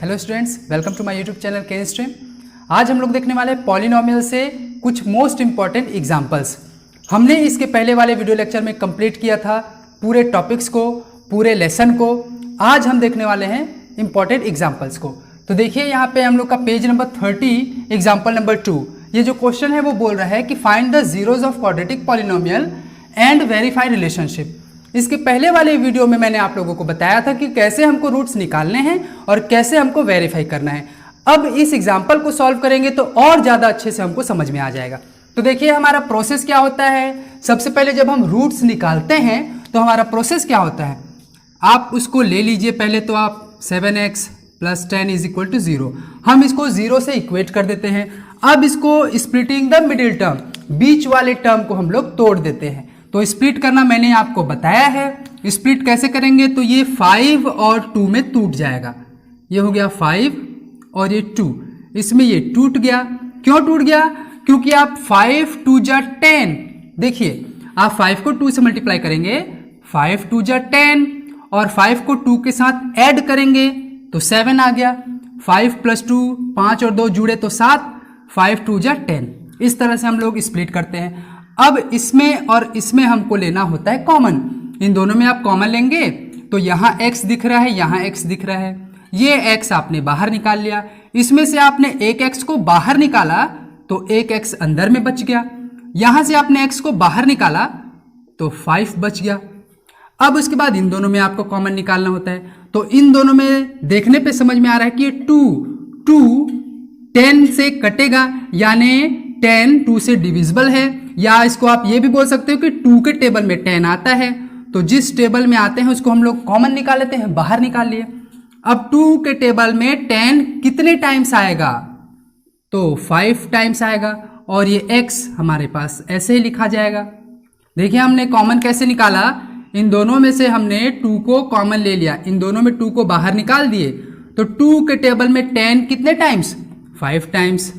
Hello students, welcome to my YouTube channel K stream. आज हम लोग देखने वाले हैं पॉलिनोमियल से कुछ मोस्ट इंपॉर्टेंट एग्जांपल्स। हमने इसके पहले वाले वीडियो लेक्चर में कंप्लीट किया था पूरे टॉपिक्स को, पूरे लेसन को। आज हम देखने वाले हैं इंपॉर्टेंट एग्जाम्पल्स को। तो देखिए यहाँ पे हम लोग का पेज नंबर 30 एग्जाम्पल नंबर 2। ये जो क्वेश्चन है वो बोल रहा है कि find the zeros of quadratic polynomial and verify relationship. इसके पहले वाले वीडियो में मैंने आप लोगों को बताया था कि कैसे हमको रूट्स निकालने हैं और कैसे हमको वेरीफाई करना है। अब इस एग्जाम्पल को सॉल्व करेंगे तो और ज़्यादा अच्छे से हमको समझ में आ जाएगा। तो देखिए हमारा प्रोसेस क्या होता है। सबसे पहले जब हम रूट्स निकालते हैं तो हमारा प्रोसेस क्या होता है, आप उसको ले लीजिए। पहले तो आप 7x + 10 = 0, हम इसको 0 से इक्वेट कर देते हैं। अब इसको स्प्लिटिंग द मिडिल टर्म, बीच वाले टर्म को हम लोग तोड़ देते हैं। तो स्प्लिट करना मैंने आपको बताया है। स्प्लिट कैसे करेंगे, तो ये 5 और 2 में टूट जाएगा। ये हो गया 5 और ये 2, इसमें ये टूट गया। क्यों टूट गया? क्योंकि आप 5 2 जा 10, देखिए आप 5 को 2 से मल्टीप्लाई करेंगे, 5 2 जा 10 और 5 को 2 के साथ ऐड करेंगे तो 7 आ गया। 5 + 2, 5 और 2 जुड़े तो 7, 5 2 जा 10। इस तरह से हम लोग स्प्लिट करते हैं। अब इसमें और इसमें हमको लेना होता है कॉमन। इन दोनों में आप कॉमन लेंगे तो यहाँ x दिख रहा है, यहाँ x दिख रहा है। ये x आपने बाहर निकाल लिया। इसमें से आपने एक x को बाहर निकाला तो एक x अंदर में बच गया। यहाँ से आपने x को बाहर निकाला तो 5 बच गया। अब उसके बाद इन दोनों में आपको कॉमन निकालना होता है। तो इन दोनों में देखने पे समझ में आ रहा है कि ये 2 10 से कटेगा, यानी 10 2 से डिविजिबल है। या इसको आप ये भी बोल सकते हो कि 2 के टेबल में 10 आता है, तो जिस टेबल में आते हैं उसको हम लोग कॉमन निकाल लेते हैं, बाहर निकाल लिए। अब 2 के टेबल में 10 कितने टाइम्स आएगा, तो 5 टाइम्स आएगा। और ये x हमारे पास ऐसे ही लिखा जाएगा। देखिए हमने कॉमन कैसे निकाला, इन दोनों में से हमने 2 को कॉमन ले लिया, इन दोनों में 2 को बाहर निकाल दिए। तो 2 के टेबल में 10 कितने टाइम्स, 5 टाइम्स।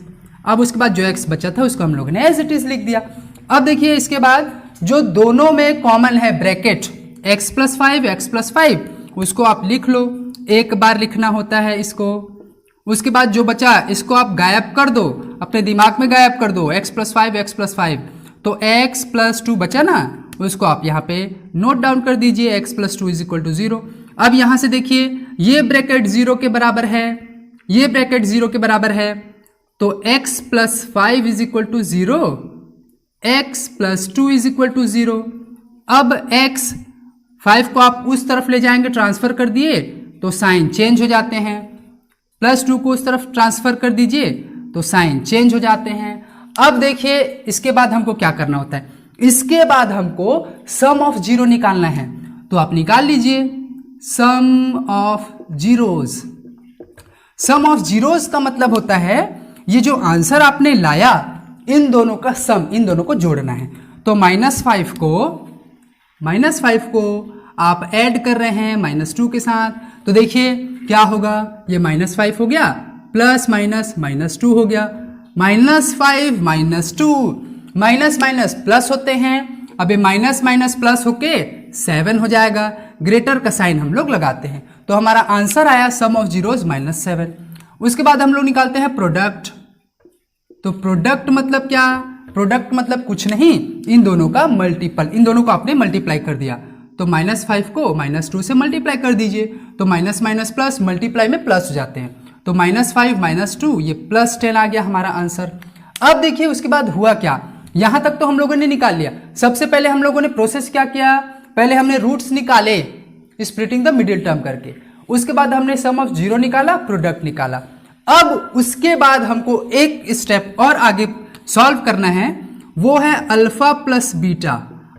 अब उसके बाद जो x बचा था उसको हम लोगों ने एज इट इज लिख दिया। अब देखिए इसके बाद जो दोनों में कॉमन है ब्रैकेट x + 5 x + 5, उसको आप लिख लो। एक बार लिखना होता है इसको। उसके बाद जो बचा इसको आप गायब कर दो, अपने दिमाग में गायब कर दो। x + 5 x + 5, तो x + 2 बचा ना, उसको आप यहाँ पे नोट डाउन कर दीजिए, x + 2 = 0। अब यहाँ से देखिए ये ब्रैकेट 0 के बराबर है, ये ब्रैकेट 0 के बराबर है, तो x + 5 = 0, x + 2 = 0। अब x 5 को आप उस तरफ ले जाएंगे, ट्रांसफर कर दिए तो साइन चेंज हो जाते हैं। +2 को उस तरफ ट्रांसफर कर दीजिए तो साइन चेंज हो जाते हैं। अब देखिए इसके बाद हमको क्या करना होता है, इसके बाद हमको सम ऑफ जीरो निकालना है। तो आप निकाल लीजिए sum of zeros. Sum of zeros का मतलब होता है ये जो आंसर आपने लाया इन दोनों का सम, इन दोनों को जोड़ना है। तो -5 को आप ऐड कर रहे हैं -2 के साथ, तो देखिए क्या होगा, ये -5 हो गया, प्लस माइनस -2 हो गया, -5 -2, माइनस माइनस प्लस होते हैं। अब ये माइनस माइनस प्लस होके 7 हो जाएगा। ग्रेटर का साइन हम लोग लगाते हैं, तो हमारा आंसर आया सम ऑफ जीरोज -7। उसके बाद हम लोग निकालते हैं प्रोडक्ट। तो प्रोडक्ट मतलब क्या, प्रोडक्ट मतलब कुछ नहीं, इन दोनों का मल्टीपल, इन दोनों को आपने मल्टीप्लाई कर दिया। तो -5 को -2 से मल्टीप्लाई कर दीजिए, तो माइनस माइनस प्लस मल्टीप्लाई में प्लस हो जाते हैं। तो -5 -2 ये +10 आ गया हमारा आंसर। अब देखिए उसके बाद हुआ क्या, यहां तक तो हम लोगों ने निकाल लिया। सबसे पहले हम लोगों ने प्रोसेस क्या किया, पहले हमने रूट्स निकाले स्प्लिटिंग द मिडिल टर्म करके। उसके बाद हमने सम ऑफ जीरो निकाला, प्रोडक्ट निकाला। अब उसके बाद हमको एक स्टेप और आगे सॉल्व करना है, वो है alpha plus beta.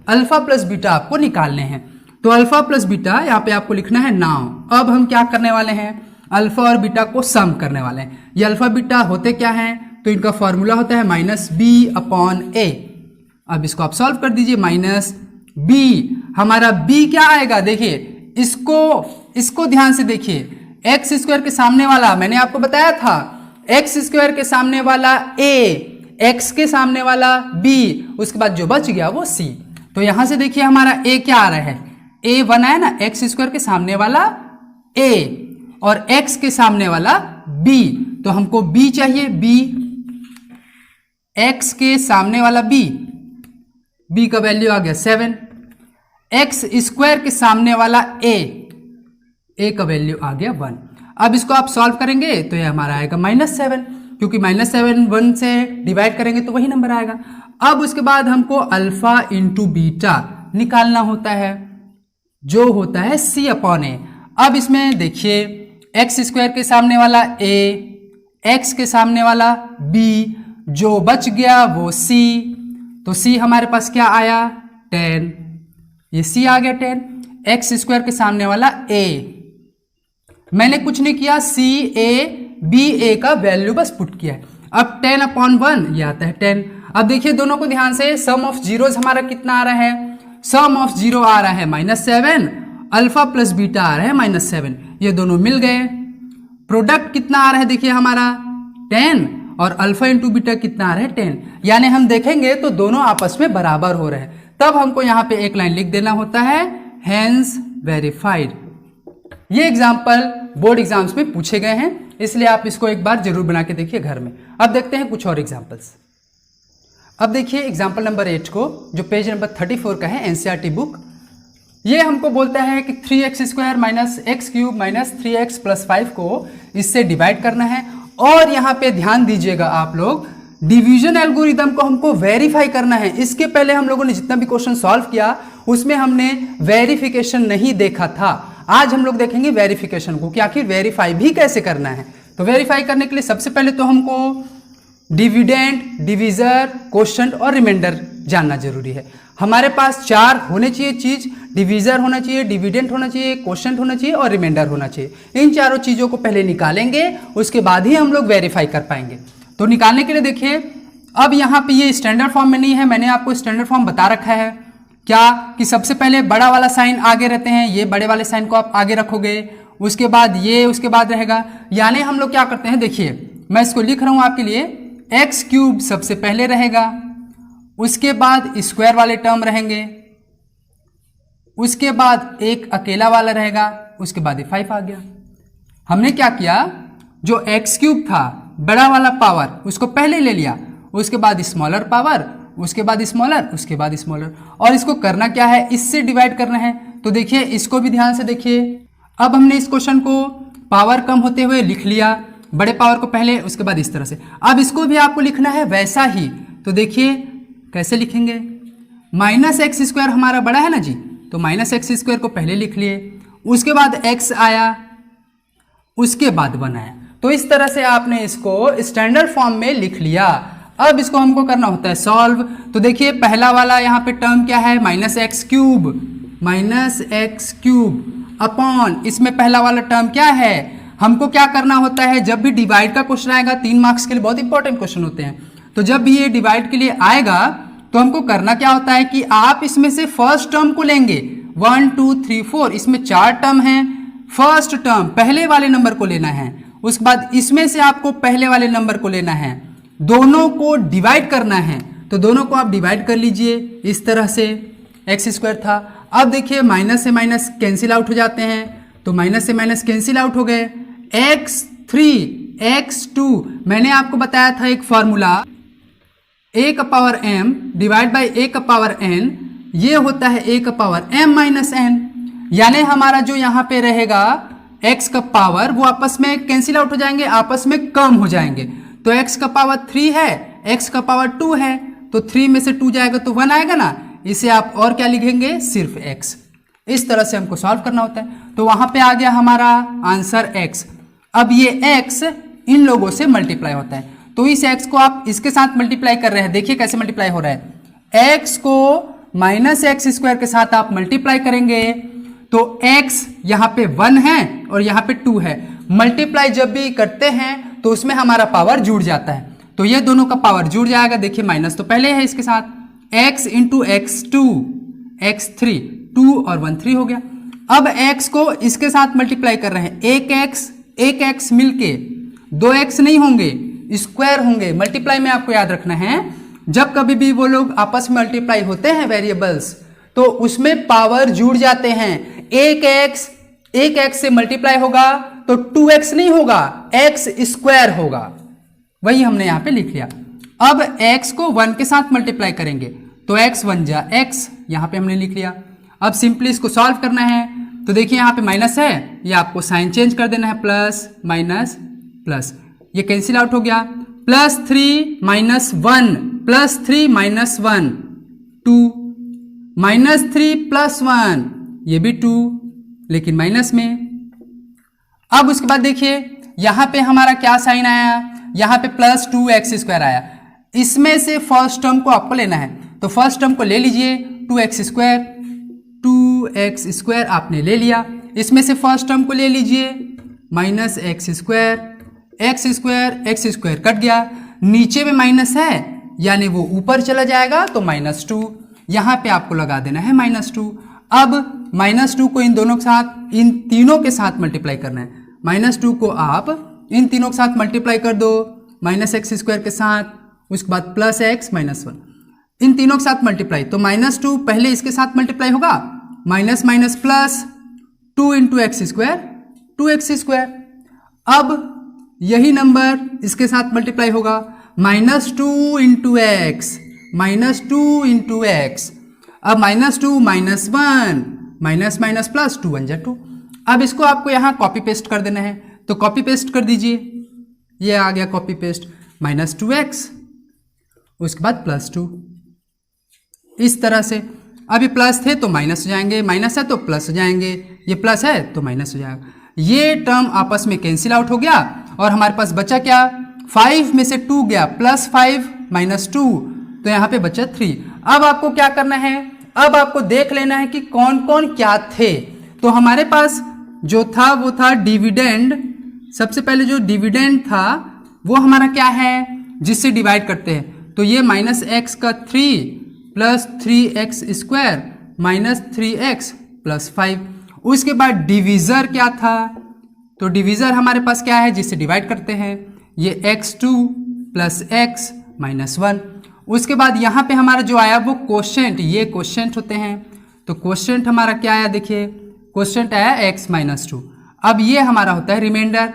Alpha plus beta आपको निकालने हैं। तो अल्फा प्लस बीटा यहाँ पे आपको लिखना है नाउ। अब हम क्या करने वाले हैं, अल्फा और बीटा को सम करने वाले हैं। ये अल्फा बीटा होते क्या हैं, तो इनका फॉर्मूला होता है -b/a। अब इसको आप सॉल्व कर दीजिए, -b, हमारा b क्या आएगा, देखिए इसको ध्यान से देखिए। x² के सामने वाला मैंने आपको बताया था, x² के सामने वाला a, x के सामने वाला b, उसके बाद जो बच गया वो c। तो यहां से देखिए हमारा a क्या आ रहा है, a1 है ना, x² के सामने वाला a, और x के सामने वाला b, तो हमको b चाहिए, b, x के सामने वाला b का वैल्यू आ गया 7, x स्क्वायर के सामने वाला a का वैल्यू आ गया 1। अब इसको आप सॉल्व करेंगे तो ये हमारा आएगा -7, क्योंकि -7 1 से डिवाइड करेंगे तो वही नंबर आएगा। अब उसके बाद हमको अल्फा इंटू बीटा निकालना होता है, जो होता है c/a। अब इसमें देखिए x स्क्वायर के सामने वाला a, x के सामने वाला b, जो बच गया वो c, तो c हमारे पास क्या आया 10, ये c आ गया 10, x स्क्वायर के सामने वाला a, मैंने कुछ नहीं किया, CA का वैल्यू बस पुट किया है। अब 10/1 ये आता है 10। अब देखिए दोनों को ध्यान से, सम ऑफ जीरोज हमारा कितना आ रहा है, सम ऑफ जीरो आ रहा है -7, अल्फा प्लस बीटा आ रहा है -7, ये दोनों मिल गए। प्रोडक्ट कितना आ रहा है देखिए हमारा 10, और अल्फा इंटू बीटा कितना आ रहा है 10, यानी हम देखेंगे तो दोनों आपस में बराबर हो रहे हैं। तब हमको यहाँ पे एक लाइन लिख देना होता है, हेंस वेरीफाइड। ये एग्जाम्पल बोर्ड एग्जाम्स में पूछे गए हैं, इसलिए आप इसको एक बार जरूर बना के देखिए घर में। अब देखते हैं कुछ और एग्जाम्पल्स। अब देखिए एग्जाम्पल नंबर 8 को, जो पेज नंबर 34 का है एनसीईआरटी बुक। ये हमको बोलता है कि 3x² minus x cube minus 3x plus 5 को इससे डिवाइड करना है। और यहाँ पे ध्यान दीजिएगा आप लोग, डिवीजन एल्गोरिदम को हमको वेरीफाई करना है। इसके पहले हम लोगों ने जितना भी क्वेश्चन सॉल्व किया उसमें हमने वेरिफिकेशन नहीं देखा था। आज हम लोग देखेंगे वेरिफिकेशन को कि आखिर वेरीफाई भी कैसे करना है। तो वेरीफाई करने के लिए सबसे पहले तो हमको डिविडेंड, डिविजर, क्वोशंट और रिमाइंडर जानना जरूरी है। हमारे पास 4 होने चाहिए चीज, डिविजर होना चाहिए, डिविडेंड होना चाहिए, क्वोशंट होना चाहिए और रिमाइंडर होना चाहिए। इन चारों चीजों को पहले निकालेंगे, उसके बाद ही हम लोग वेरीफाई कर पाएंगे। तो निकालने के लिए देखिए, अब यहाँ पे ये स्टैंडर्ड फॉर्म में नहीं है, मैंने आपको स्टैंडर्ड फॉर्म बता रखा है क्या, कि सबसे पहले बड़ा वाला साइन आगे रहते हैं, ये बड़े वाले साइन को आप आगे रखोगे, उसके बाद ये, उसके बाद रहेगा। यानी हम लोग क्या करते हैं, देखिए मैं इसको लिख रहा हूं आपके लिए, एक्स क्यूब सबसे पहले रहेगा, उसके बाद स्क्वायर वाले टर्म रहेंगे, उसके बाद एक अकेला वाला रहेगा, उसके बाद ये 5 आ गया। हमने क्या किया, जो एक्स क्यूब था बड़ा वाला पावर उसको पहले ले लिया, उसके बाद स्मॉलर पावर, उसके बाद स्मॉलर, उसके बाद स्मॉलर। और इसको करना क्या है, इससे डिवाइड करना है। तो देखिए इसको भी ध्यान से देखिए। अब हमने इस क्वेश्चन को पावर कम होते हुए लिख लिया, बड़े पावर को पहले, उसके बाद इस तरह से। अब इसको भी आपको लिखना है वैसा ही। तो देखिए कैसे लिखेंगे, -x² हमारा बड़ा है ना जी, तो -x² को पहले लिख लिए, उसके बाद x आया, उसके बाद 1 आया। तो इस तरह से आपने इसको स्टैंडर्ड फॉर्म में लिख लिया। अब इसको हमको करना होता है सॉल्व। तो देखिए पहला वाला यहाँ पे टर्म क्या है, -x³ अपॉन, इसमें पहला वाला टर्म क्या है, हमको क्या करना होता है, जब भी डिवाइड का क्वेश्चन आएगा 3 मार्क्स के लिए बहुत इंपॉर्टेंट क्वेश्चन होते हैं, तो जब भी ये डिवाइड के लिए आएगा तो हमको करना क्या होता है कि आप इसमें से फर्स्ट टर्म को लेंगे, 1 2 3 4, इसमें 4 टर्म हैं, फर्स्ट टर्म पहले वाले नंबर को लेना है, उसके बाद इसमें से आपको पहले वाले नंबर को लेना है, दोनों को डिवाइड करना है। तो दोनों को आप डिवाइड कर लीजिए इस तरह से, x² था। अब देखिए माइनस से माइनस कैंसिल आउट हो जाते हैं, तो माइनस से माइनस कैंसिल आउट हो गए, x3 x2, मैंने आपको बताया था एक formula, a⁻m divide by a⁻n, ये होता है a⁻m-n। यानी हमारा जो यहाँ पे रहेगा x का पावर वो आपस में कैंसिल आउट हो जाएंगे, आपस में कम हो जाएंगे। तो x का पावर 3 है, x का पावर 2 है, तो 3 में से 2 जाएगा तो 1 आएगा ना, इसे आप और क्या लिखेंगे, सिर्फ x। इस तरह से हमको सॉल्व करना होता है। तो वहां पे आ गया हमारा आंसर x। अब ये x इन लोगों से मल्टीप्लाई होता है, तो इस x को आप इसके साथ मल्टीप्लाई कर रहे हैं, देखिए कैसे मल्टीप्लाई हो रहा है, x को -x² के साथ आप मल्टीप्लाई करेंगे तो x यहाँ पे 1 है और यहाँ पे 2 है। मल्टीप्लाई जब भी करते हैं तो उसमें हमारा पावर जुड़ जाता है, तो ये दोनों का पावर जुड़ जाएगा। देखिए माइनस तो पहले है इसके साथ, x इंटू x2 x3, 2 और 1 3 हो गया। अब x को इसके साथ मल्टीप्लाई कर रहे हैं, एक x मिलके 2x नहीं होंगे, स्क्वायर होंगे। मल्टीप्लाई में आपको याद रखना है, जब कभी भी वो लोग आपस में मल्टीप्लाई होते हैं वेरिएबल्स, तो उसमें पावर जुड़ जाते हैं। एक x से मल्टीप्लाई होगा तो 2x नहीं होगा, x स्क्वायर होगा। वही हमने यहां पे लिख लिया। अब x को 1 के साथ मल्टीप्लाई करेंगे तो x 1 जा x, यहां पे हमने लिख लिया। अब सिंपली इसको सॉल्व करना है तो देखिए यहां पे माइनस है, ये आपको साइन चेंज कर देना है, प्लस माइनस प्लस, ये कैंसिल आउट हो गया। Plus 3 minus 1 plus 3 minus 1 2, minus 3 plus 1 ये भी 2 लेकिन माइनस में। अब उसके बाद देखिए यहां पे हमारा क्या साइन आया, यहां पे प्लस 2x स्क्वायर आया। इसमें से फर्स्ट टर्म को आपको लेना है तो फर्स्ट टर्म को ले लीजिए, 2x स्क्वायर आपने ले लिया। इसमें से फर्स्ट टर्म को ले लीजिए माइनस x स्क्वायर कट गया, नीचे में माइनस है यानी वो ऊपर चला जाएगा तो -2, यहां पे आपको लगा देना है -2। अब -2 को इन दोनों के साथ, इन तीनों के साथ मल्टीप्लाई करना है। -2 को आप इन तीनों के साथ मल्टीप्लाई कर दो, -x स्क्वायर के साथ, उसके बाद प्लस x -1, इन तीनों के साथ मल्टीप्लाई तो -2 पहले इसके साथ मल्टीप्लाई होगा, minus minus plus 2 into x square 2x square. अब यही नंबर इसके साथ मल्टीप्लाई होगा, -2 इंटू एक्स अब -2 -1 माइनस माइनस प्लस 2 1 जा 2। अब इसको आपको यहाँ कॉपी पेस्ट कर देना है तो कॉपी पेस्ट कर दीजिए, ये आ गया कॉपी पेस्ट, -2x उसके बाद +2 इस तरह से। अब ये प्लस थे तो माइनस हो जाएंगे, माइनस है तो प्लस हो जाएंगे, ये प्लस है तो माइनस हो जाएगा। ये टर्म आपस में कैंसिल आउट हो गया और हमारे पास बचा क्या, 5 में से 2 गया, +5 -2 तो यहाँ पे बचा 3। अब आपको क्या करना है, अब आपको देख लेना है कि कौन कौन क्या थे। तो हमारे पास जो था वो था डिविडेंड। सबसे पहले जो डिविडेंड था वो हमारा क्या है, जिससे डिवाइड करते हैं तो ये -x का 3 plus 3x square -3x plus 5। उसके बाद डिविजर क्या था, तो डिविजर हमारे पास क्या है जिससे डिवाइड करते हैं, ये x2 प्लस x -1। उसके बाद यहाँ पे हमारा जो आया वो कोशेंट, ये कोशेंट होते हैं तो कोशेंट हमारा क्या आया, देखिए कोशेंट आया x -2। अब ये हमारा होता है रिमाइंडर,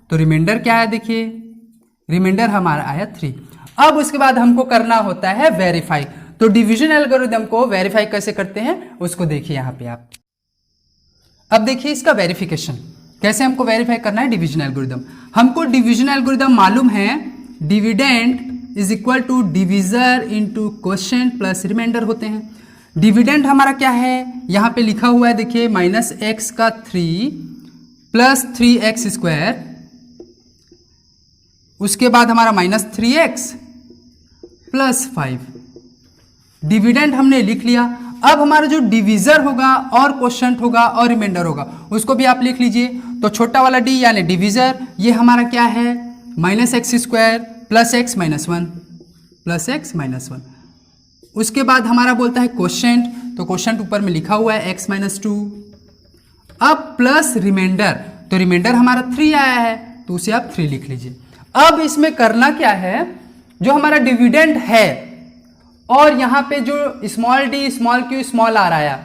तो रिमाइंडर क्या है, देखिए रिमाइंडर हमारा आया 3। अब उसके बाद हमको करना होता है वेरीफाई। तो डिवीजन एल्गोरिथम को वेरीफाई कैसे करते हैं उसको देखिए यहाँ पे आप। अब देखिए इसका वेरिफिकेशन कैसे हमको वेरीफाई करना है डिवीजन एल्गोरिथम। हमको डिवीजन एल्गोरिथम मालूम है, dividend is equal to divisor into quotient plus remainder होते हैं। डिविडेंड हमारा क्या है, यहाँ पे लिखा हुआ है देखिए -x का 3 प्लस 3x स्क्वायर, उसके बाद हमारा -3x प्लस 5। डिविडेंड हमने लिख लिया। अब हमारा जो डिविजर होगा और कोशेंट होगा और रिमाइंडर होगा उसको भी आप लिख लीजिए। तो छोटा वाला d यानी डिविजर, ये हमारा क्या है -x स्क्वायर प्लस x -1 उसके बाद हमारा बोलता है कोशेंट, तो कोशेंट ऊपर में लिखा हुआ है x -2। अब प्लस रिमाइंडर, तो रिमाइंडर हमारा 3 आया है तो उसे आप 3 लिख लीजिए। अब इसमें करना क्या है, जो हमारा डिविडेंड है और यहाँ पे जो small d small q small r आया,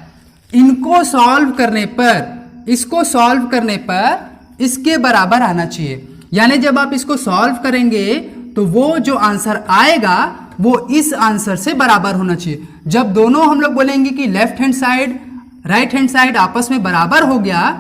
इनको सॉल्व करने पर, इसको सॉल्व करने पर इसके बराबर आना चाहिए। यानी जब आप इसको सॉल्व करेंगे तो वो जो आंसर आएगा वो इस आंसर से बराबर होना चाहिए। जब दोनों हम लोग बोलेंगे कि left hand side right hand side आपस में बराबर हो गया,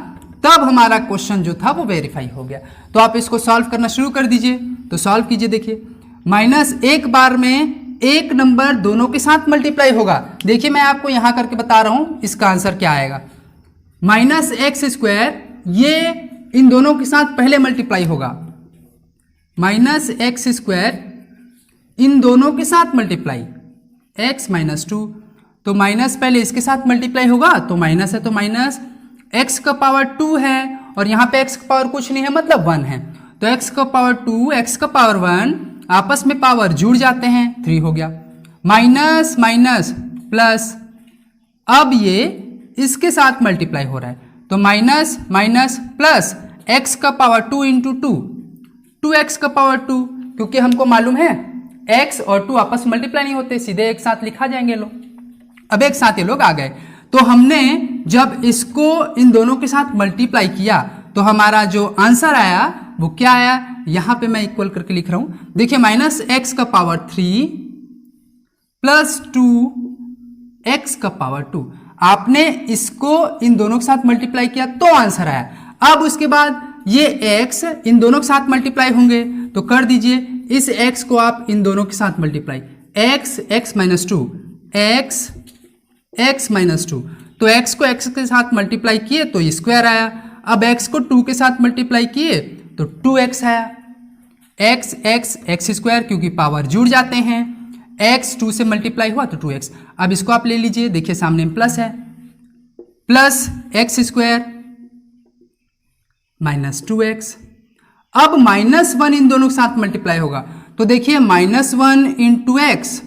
तब हमारा क्वेश्चन जो था वो वेरीफाई हो गया। तो आप इसको सॉल्व करना शुरू कर दीजिए। तो सॉल्व कीजिए, देखिए -1 बार में एक नंबर दोनों के साथ मल्टीप्लाई होगा। देखिए मैं आपको यहां करके बता रहा हूं इसका आंसर क्या आएगा। -x स्क्वायर ये इन दोनों के साथ पहले मल्टीप्लाई होगा, -x स्क्वायर इन दोनों के साथ मल्टीप्लाई x -2, तो माइनस पहले इसके साथ मल्टीप्लाई होगा तो माइनस है तो माइनस, x का पावर 2 है और यहाँ पे x का पावर कुछ नहीं है मतलब 1 है, तो x का पावर 2 x का पावर 1 आपस में पावर जुड़ जाते हैं, 3 हो गया। माइनस माइनस प्लस, अब ये इसके साथ मल्टीप्लाई हो रहा है तो माइनस माइनस प्लस x का पावर 2 इंटू 2x का पावर 2, क्योंकि हमको मालूम है x और 2 आपस में मल्टीप्लाई नहीं होते, सीधे एक साथ लिखा जाएंगे लोग। अब एक साथ ये लोग आ गए, तो हमने जब इसको इन दोनों के साथ मल्टीप्लाई किया तो हमारा जो आंसर आया वो क्या आया, यहां पे मैं इक्वल करके लिख रहा हूं। देखिए माइनस एक्स का पावर 3 प्लस 2x का पावर 2, आपने इसको इन दोनों के साथ मल्टीप्लाई किया तो आंसर आया। अब उसके बाद ये x इन दोनों के साथ मल्टीप्लाई होंगे तो कर दीजिए, इस x को आप इन दोनों के साथ multiply, x minus 2 x minus 2, तो x को x के साथ मल्टीप्लाई किए तो स्क्वायर आया। अब x को 2 के साथ मल्टीप्लाई किए तो 2x आया, x स्क्वायर क्योंकि पावर जुड़ जाते हैं, x 2 से मल्टीप्लाई हुआ तो 2x। अब इसको आप ले लीजिए, देखिए सामने में प्लस है, plus x square minus 2x। अब -1 इन दोनों के साथ मल्टीप्लाई होगा तो देखिए -1 into x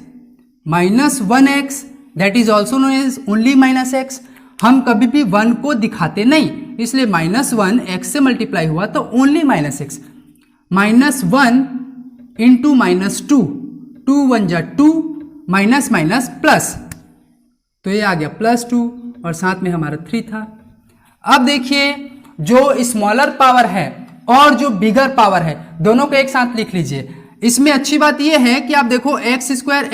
minus 1x, that is also known as only -x। हम कभी भी 1 को दिखाते नहीं, इसलिए -1 x से मल्टीप्लाई हुआ तो ओनली -x। -1 इंटू -2, 2 1 जा 2, माइनस माइनस प्लस, तो ये आ गया +2 और साथ में हमारा 3 था। अब देखिए जो स्मॉलर पावर है और जो बिगर पावर है दोनों को एक साथ लिख लीजिए। इसमें अच्छी बात यह है कि आप देखो x स्क्वायर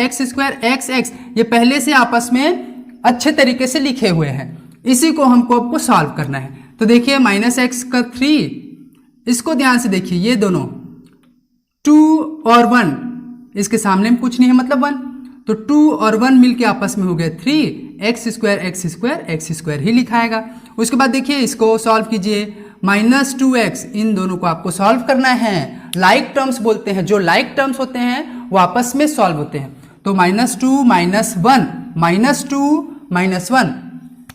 x ये पहले से आपस में अच्छे तरीके से लिखे हुए हैं, इसी को हमको आपको सॉल्व करना है। तो देखिए -x का 3, इसको ध्यान से देखिए, ये दोनों 2 और 1, इसके सामने में कुछ नहीं है मतलब 1, तो 2 और 1 मिलके आपस में हो गया 3, x स्क्वायर ही लिखाएगा। उसके बाद देखिए इसको सॉल्व कीजिए, -2x, इन दोनों को आपको सॉल्व करना है। लाइक टर्म्स बोलते हैं, जो लाइक टर्म्स होते हैं वो आपस में सॉल्व होते हैं। तो -2 -1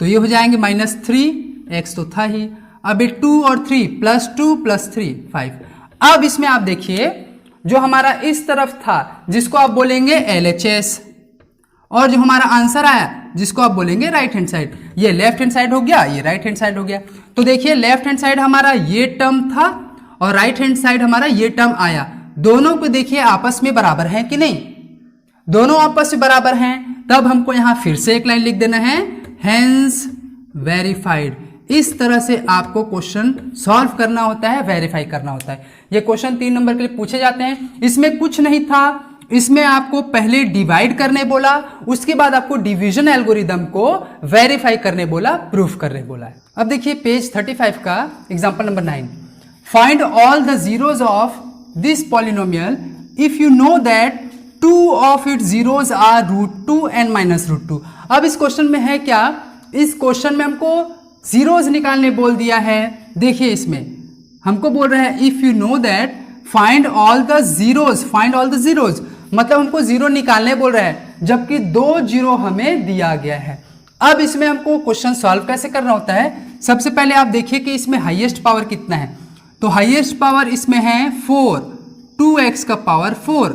तो ये हो जाएंगे -3, x तो था ही। अब 2 और 3 +2 + 3 5। अब इसमें आप देखिए जो हमारा इस तरफ था जिसको आप बोलेंगे LHS, और जो हमारा आंसर आया जिसको आप बोलेंगे राइट हैंड साइड, ये लेफ्ट हैंड साइड हो गया, ये राइट हैंड साइड हो गया। तो देखिए लेफ्ट हैंड साइड हमारा ये टर्म था और राइट हैंड साइड हमारा ये टर्म आया। दोनों को देखिए आपस में बराबर हैं कि नहीं, दोनों आपस में बराबर हैं, तब हमको यहां फिर से एक लाइन लिख देना है, हेंस वेरीफाइड। इस तरह से आपको क्वेश्चन सॉल्व करना होता है, वेरीफाई करना होता है। ये क्वेश्चन 3 नंबर के लिए पूछे जाते हैं। इसमें कुछ नहीं था, इसमें आपको पहले डिवाइड करने बोला, उसके बाद आपको डिवीजन एल्गोरिदम को वेरीफाई करने बोला, प्रूफ करने बोला है। अब देखिए पेज 35 का example number 9, find all the zeros of this polynomial if you know that 2 of its zeros are √2 and -√2। अब इस क्वेश्चन में है क्या, इस क्वेश्चन में हमको जीरोज निकालने बोल दिया है। देखिए इसमें हमको बोल रहा है if you know that find all the zeros, मतलब हमको जीरो निकालने बोल रहा है, जबकि 2 जीरो हमें दिया गया है। अब इसमें हमको क्वेश्चन सॉल्व कैसे करना होता है, सबसे पहले आप देखिए कि इसमें हाईएस्ट पावर कितना है। तो हाईएस्ट पावर इसमें है 4, 2x का power 4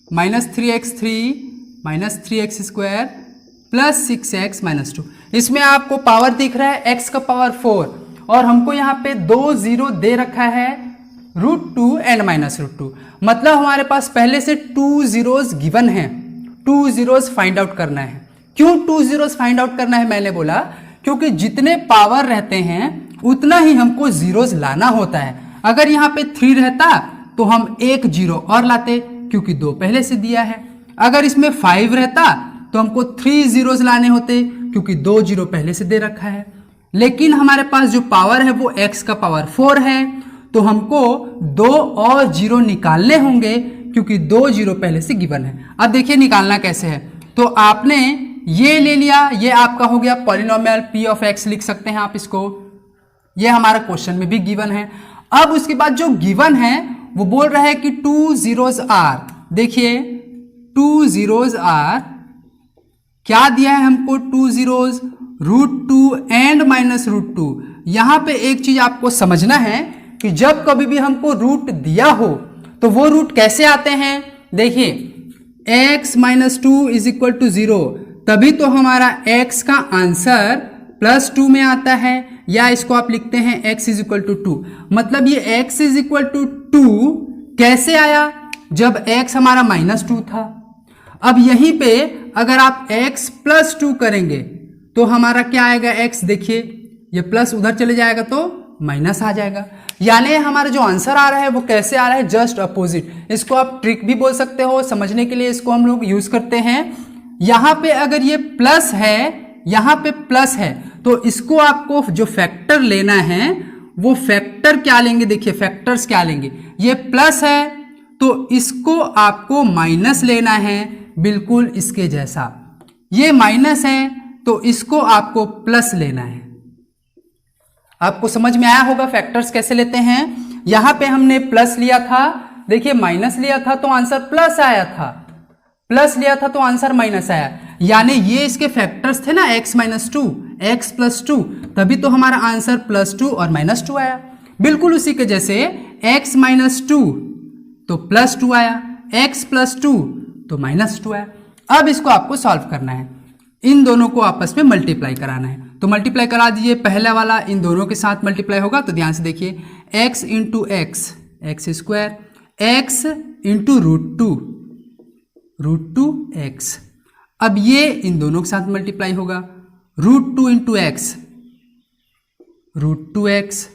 -3x3 -3x square plus 6x -2। इसमें आपको पावर दिख रहा है x का पावर 4 और हमको यहाँ पे 2 जीरो दे रखा है √2 एंड -√2, मतलब हमारे पास पहले से 2 जीरोज गिवन है, 2 जीरोज फाइंड आउट करना है। क्यों 2 जीरोज फाइंड आउट करना है, मैंने बोला क्योंकि जितने पावर रहते हैं उतना ही हमको जीरोज लाना होता है। अगर यहाँ पे 3 रहता तो हम 1 जीरो और लाते क्योंकि 2 पहले से दिया है। अगर इसमें 5 रहता तो हमको 3 जीरोज लाने होते क्योंकि 2 जीरो पहले से दे रखा है। लेकिन हमारे पास जो पावर है वो x का पावर 4 है, तो हमको 2 और जीरो निकालने होंगे क्योंकि 2 जीरो पहले से गिवन है। अब देखिए निकालना कैसे है, तो आपने ये ले लिया, ये आपका हो गया पॉलिनोमियल p ऑफ x, लिख सकते हैं आप इसको, ये हमारा क्वेश्चन में भी गिवन है। अब उसके बाद जो गिवन है वो बोल रहा है कि 2 जीरोज आर, देखिए 2 जीरोज आर क्या दिया है हमको, 2 जीरोज √2 एंड -√2। यहां पे एक चीज आपको समझना है कि जब कभी भी हमको रूट दिया हो तो वो रूट कैसे आते हैं। देखिए x -2 = 0, तभी तो हमारा x का आंसर +2 में आता है, या इसको आप लिखते हैं x = 2। मतलब ये x = 2 कैसे आया, जब x हमारा -2 था। अब यहीं पे अगर आप x +2 करेंगे तो हमारा क्या आएगा, x देखिए ये प्लस उधर चले जाएगा तो माइनस आ जाएगा। यानी हमारा जो आंसर आ रहा है वो कैसे आ रहा है, जस्ट अपोजिट। इसको आप ट्रिक भी बोल सकते हो, समझने के लिए इसको हम लोग यूज करते हैं। यहां पे अगर ये प्लस है, यहां पे प्लस है, तो इसको आपको जो फैक्टर लेना है वो फैक्टर क्या लेंगे, देखिए फैक्टर्स क्या लेंगे, ये प्लस है तो इसको आपको माइनस लेना है, बिल्कुल इसके जैसा। ये माइनस है तो इसको आपको प्लस लेना है। आपको समझ में आया होगा फैक्टर्स कैसे लेते हैं। यहां पे हमने प्लस लिया था, देखिए माइनस लिया था तो आंसर प्लस आया था, प्लस लिया था तो आंसर माइनस आया। यानी ये इसके फैक्टर्स थे ना, x minus two, x plus two, तभी तो हमारा आंसर +2 और -2 आया। बिल्कुल उसी के जैसे x माइनस टू तो +2 आया, x प्लस टू तो -2 आया। अब इसको आपको सॉल्व करना है, इन दोनों को आपस में मल्टीप्लाई कराना है। तो मल्टीप्लाई करा दीजिए, पहला वाला इन दोनों के साथ मल्टीप्लाई होगा तो ध्यान से देखिए, x into x, x square, x into root two x. अब ये इन दोनों के साथ मल्टीप्लाई होगा, √2 इंटू एक्स, √2x,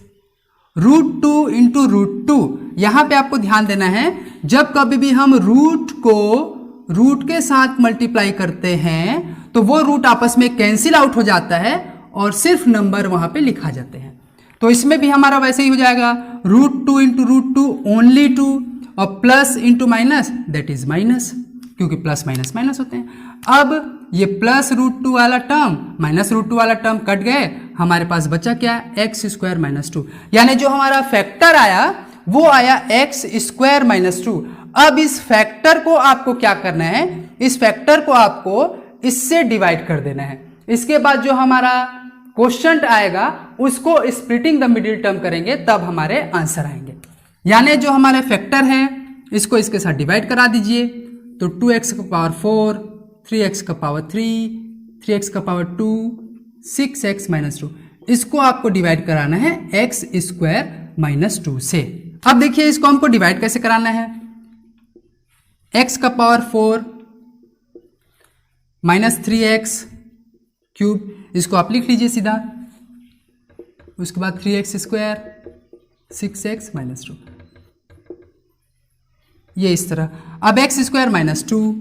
√2 इंटू √2। यहां पे आपको ध्यान देना है, जब कभी भी हम रूट को रूट के साथ मल्टीप्लाई करते हैं तो वो रूट आपस में कैंसिल आउट हो जाता है और सिर्फ नंबर वहां पे लिखा जाते हैं। तो इसमें भी हमारा वैसे ही हो जाएगा, √2 इंटू √2 ओनली 2, और plus into minus that is minus, क्योंकि प्लस माइनस माइनस होते हैं। अब ये प्लस √2 वाला टर्म माइनस √2 वाला टर्म कट गए, हमारे पास बचा क्या, x² - 2। यानी जो हमारा फैक्टर आया वो आया x² - 2। अब इस फैक्टर को आपको क्या करना है, इस फैक्टर को आपको इससे डिवाइड कर देना है। इसके बाद जो हमारा क्वेश्चन आएगा उसको स्प्लिटिंग द मिडिल टर्म करेंगे, तब हमारे आंसर आएंगे। यानी जो हमारे फैक्टर है इसको इसके साथ डिवाइड करा दीजिए, तो 2x का पावर 4, 3x का पावर 3, 3x का पावर 2, 6x - 2, इसको आपको डिवाइड कराना है x² - 2 से। अब देखिए इसको हमको डिवाइड कैसे कराना है, x का पावर 4 -3x³, इसको आप लिख लीजिए सीधा, उसके बाद 3x², 6x - 2, ये इस तरह। अब x² - 2,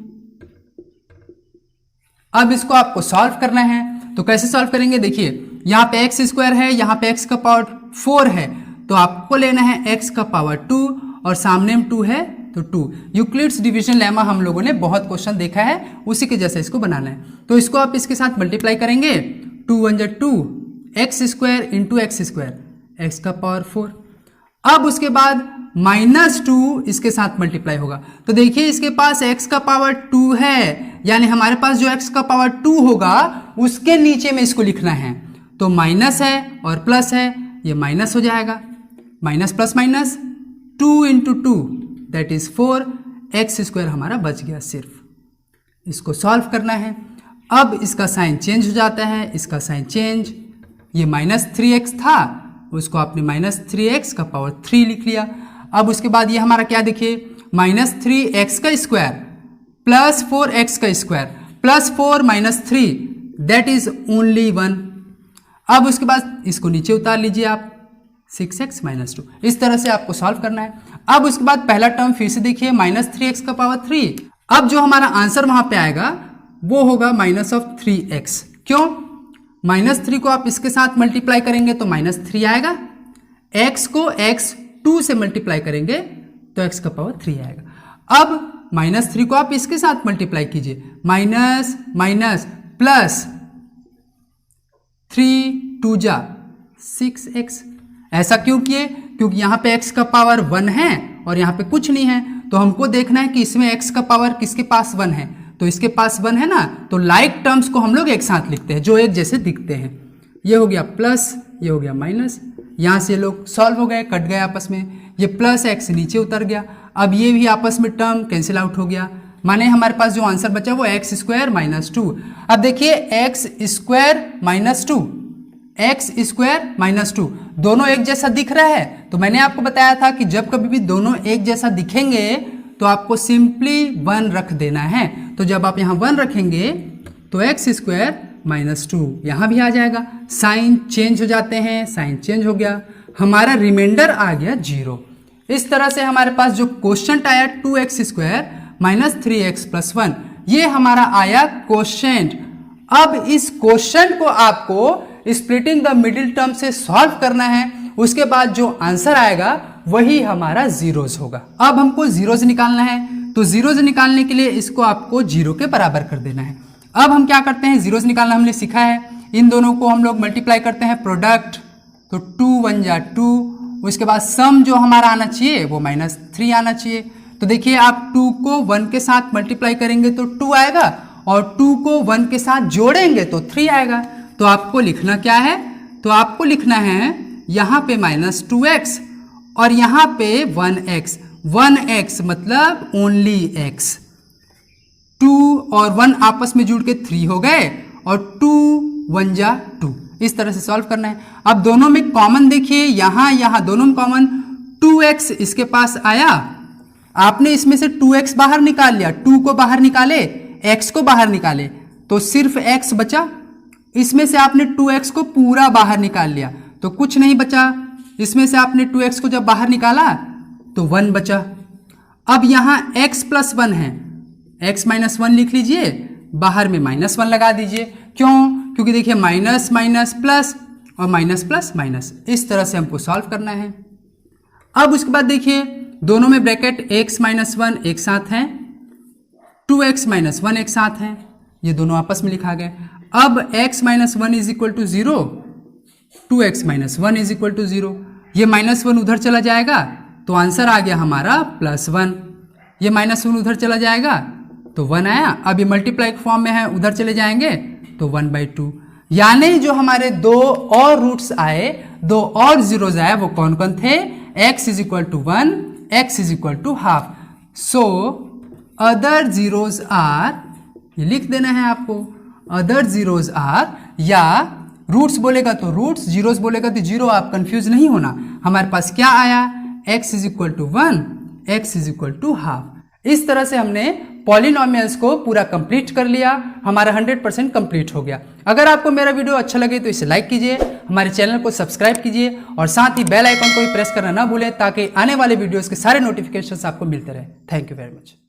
अब इसको आपको सॉल्व करना है, तो कैसे सॉल्व करेंगे, देखिए यहां पे x² है, यहां पे x का पावर 4 है, तो आपको लेना है x का पावर 2 और सामने में 2 है तो 2। यूक्लिड्स डिवीजन लेमा हम लोगों ने बहुत क्वेश्चन देखा है, उसी के जैसे इसको बनाना है। तो इसको आप इसके साथ मल्टीप्लाई करेंगे, 2 × 1 = 2, x² इंटू x², x का पावर 4। अब उसके बाद -2 इसके साथ मल्टीप्लाई होगा, तो देखिए इसके पास x का पावर 2 है, यानी हमारे पास जो x का पावर 2 होगा उसके नीचे में इसको लिखना है। तो माइनस है और प्लस है, ये माइनस हो जाएगा, minus plus minus, 2 × 2 that is 4, x² हमारा बच गया सिर्फ। इसको सॉल्व करना है। अब इसका साइन चेंज हो जाता है, इसका साइन चेंज, ये -3x था, उसको आपने -3x का पावर 3 लिख लिया। अब उसके बाद ये हमारा क्या देखिए, -3x² plus 4x² plus 4 - 3 that is only 1। अब उसके बाद इसको नीचे उतार लीजिए आप, 6x - 2। इस तरह से आपको सॉल्व करना है। अब उसके बाद पहला टर्म फिर से देखिए, -3x का पावर 3। अब जो हमारा आंसर वहां पे आएगा वो होगा -3x। क्यों, -3 को आप इसके साथ मल्टीप्लाई करेंगे तो -3 आएगा, x को x2 से मल्टीप्लाई करेंगे तो x का पावर 3 आएगा। अब -3 को आप इसके साथ मल्टीप्लाई कीजिए, माइनस माइनस प्लस 3 2 जा 6x। ऐसा क्यों किए, क्योंकि यहाँ पे x का पावर 1 है और यहाँ पे कुछ नहीं है, तो हमको देखना है कि इसमें x का पावर किसके पास 1 है, तो इसके पास 1 है ना, तो लाइक टर्म्स को हम लोग एक साथ लिखते हैं जो एक जैसे दिखते हैं। ये हो गया प्लस, ये हो गया माइनस, यहाँ से लोग सॉल्व हो गए, कट गए आपस में, ये प्लस x नीचे उतर गया। अब ये भी आपस में टर्म कैंसिल आउट हो गया, माने हमारे पास जो आंसर बचा वो x² - 2। अब देखिए x² - 2, x² - 2 दोनों एक जैसा दिख रहा है, तो मैंने आपको बताया था कि जब कभी भी दोनों एक जैसा दिखेंगे तो आपको सिंपली 1 रख देना है। तो जब आप यहाँ 1 रखेंगे तो x² - 2 यहाँ भी आ जाएगा, साइन चेंज हो जाते हैं, साइन चेंज हो गया हमारा रिमाइंडर आ गया 0। इस तरह से हमारे पास जो क्वोशंट आया 2x² माइनस 3x प्लस 1, ये हमारा आया क्वोशंट। अब इस क्वोशंट को आपको स्प्लिटिंग द मिडिल टर्म से सॉल्व करना है, उसके बाद जो आंसर आएगा वही हमारा जीरोस होगा। अब हमको जीरोस निकालना है, तो जीरोस निकालने के लिए इसको आपको 0 के बराबर कर देना है। अब हम क्या करते हैं, जीरोस निकालना हमने सीखा है, इन दोनों को हम लोग मल्टीप्लाई करते हैं प्रोडक्ट, तो 2 1 जा 2, उसके बाद सम जो हमारा आना चाहिए वो -3 आना चाहिए। तो देखिए आप 2 को 1 के साथ मल्टीप्लाई करेंगे तो 2 आएगा, और 2 को 1 के साथ जोड़ेंगे तो 3 आएगा। तो आपको लिखना क्या है, तो आपको लिखना है यहाँ पे -2x और यहाँ पे 1x। 1x मतलब ओनली x। 2 और 1 आपस में जुड़ के 3 हो गए, और 2 1 जा 2। इस तरह से सॉल्व करना है। अब दोनों में कॉमन देखिए, यहाँ दोनों में कॉमन 2x इसके पास आया, आपने इसमें से 2x बाहर निकाल लिया, 2 को बाहर निकाले, x को बाहर निकाले, तो सिर्फ x बचा। इसमें से आपने 2x को पूरा बाहर निकाल लिया तो कुछ नहीं बचा। इसमें से आपने 2x को जब बाहर निकाला तो 1 बचा। अब यहाँ x प्लस 1 है, x माइनस 1 लिख लीजिए, बाहर में -1 लगा दीजिए। क्यों? क्योंकि देखिए माइनस माइनस प्लस और माइनस प्लस माइनस, इस तरह से हमको सॉल्व करना है। अब उसके बाद देखिए दोनों में ब्रैकेट x माइनस 1 एक साथ हैं, 2x माइनस 1 एक साथ हैं, ये दोनों आपस में लिखा गया। अब x minus 1 is equal to 0, 2x minus 1 is equal to 0, ये -1 उधर चला जाएगा तो आंसर आ गया हमारा +1। ये -1 उधर चला जाएगा तो 1 आया। अब ये मल्टीप्लाई फॉर्म में है, उधर चले जाएंगे तो 1/2। यानी जो हमारे 2 और रूट्स आए, 2 और जीरोज आए, वो कौन कौन थे, x is equal to 1, x is equal to half. So other zeros are, ये लिख देना है आपको, अदर जीरोज आर, या रूट्स बोलेगा तो रूट्स, जीरोस बोलेगा तो जीरो, आप कंफ्यूज नहीं होना। हमारे पास क्या आया, x is equal to 1, x is equal to half. इस तरह से हमने पॉलिनोमियल्स को पूरा कंप्लीट कर लिया, हमारा 100% कंप्लीट हो गया। अगर आपको मेरा वीडियो अच्छा लगे तो इसे लाइक कीजिए, हमारे चैनल को सब्सक्राइब कीजिए, और साथ ही बेल आइकन को भी प्रेस करना ना भूलें ताकि आने वाले वीडियोस के सारे नोटिफिकेशंस आपको मिलते रहे। Thank you very much.